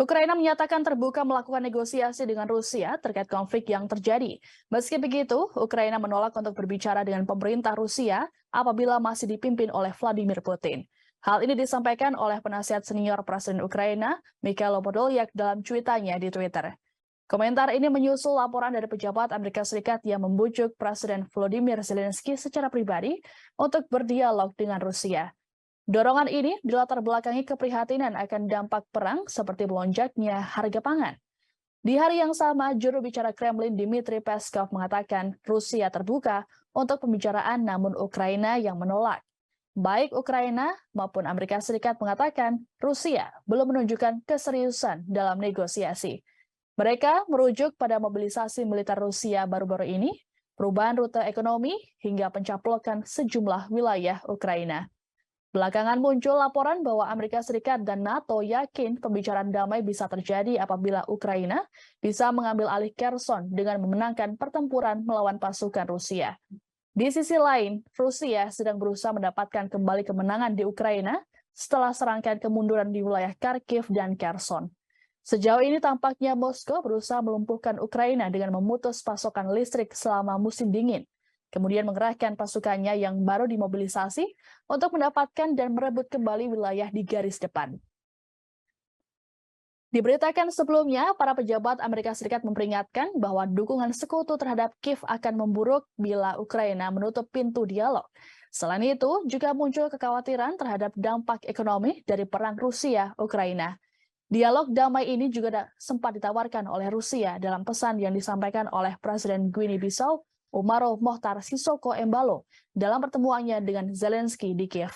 Ukraina menyatakan terbuka melakukan negosiasi dengan Rusia terkait konflik yang terjadi. Meski begitu, Ukraina menolak untuk berbicara dengan pemerintah Rusia apabila masih dipimpin oleh Vladimir Putin. Hal ini disampaikan oleh penasihat senior Presiden Ukraina, Mikhailo Podolyak dalam cuitannya di Twitter. Komentar ini menyusul laporan dari pejabat Amerika Serikat yang membujuk Presiden Volodymyr Zelensky secara pribadi untuk berdialog dengan Rusia. Dorongan ini dilatar belakangi keprihatinan akan dampak perang seperti melonjaknya harga pangan. Di hari yang sama, juru bicara Kremlin Dmitry Peskov mengatakan Rusia terbuka untuk pembicaraan namun Ukraina yang menolak. Baik Ukraina maupun Amerika Serikat mengatakan Rusia belum menunjukkan keseriusan dalam negosiasi. Mereka merujuk pada mobilisasi militer Rusia baru-baru ini, perubahan rute ekonomi, hingga pencaplokan sejumlah wilayah Ukraina. Belakangan muncul laporan bahwa Amerika Serikat dan NATO yakin pembicaraan damai bisa terjadi apabila Ukraina bisa mengambil alih Kherson dengan memenangkan pertempuran melawan pasukan Rusia. Di sisi lain, Rusia sedang berusaha mendapatkan kembali kemenangan di Ukraina setelah serangkaian kemunduran di wilayah Kharkiv dan Kherson. Sejauh ini tampaknya Moskow berusaha melumpuhkan Ukraina dengan memutus pasokan listrik selama musim dingin, kemudian mengerahkan pasukannya yang baru dimobilisasi untuk mendapatkan dan merebut kembali wilayah di garis depan. Diberitakan sebelumnya, para pejabat Amerika Serikat memperingatkan bahwa dukungan sekutu terhadap Kiev akan memburuk bila Ukraina menutup pintu dialog. Selain itu, juga muncul kekhawatiran terhadap dampak ekonomi dari perang Rusia-Ukraina. Dialog damai ini juga sempat ditawarkan oleh Rusia dalam pesan yang disampaikan oleh Presiden Guinea-Bissau, Umaro Mohtar Sisoko Embalo, dalam pertemuannya dengan Zelensky di Kiev.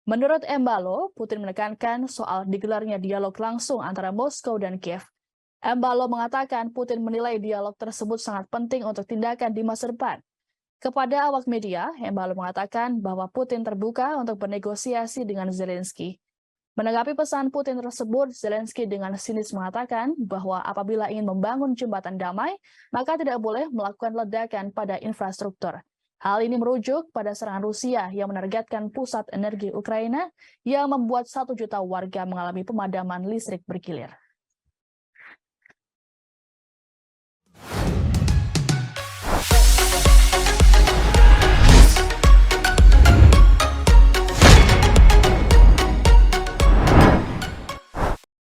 Menurut Embalo, Putin menekankan soal digelarnya dialog langsung antara Moskow dan Kiev. Embalo mengatakan Putin menilai dialog tersebut sangat penting untuk tindakan di masa depan. Kepada awak media, Embalo mengatakan bahwa Putin terbuka untuk bernegosiasi dengan Zelensky. Menanggapi pesan Putin tersebut, Zelensky dengan sinis mengatakan bahwa apabila ingin membangun jembatan damai, maka tidak boleh melakukan ledakan pada infrastruktur. Hal ini merujuk pada serangan Rusia yang menargetkan pusat energi Ukraina yang membuat 1 juta warga mengalami pemadaman listrik bergilir.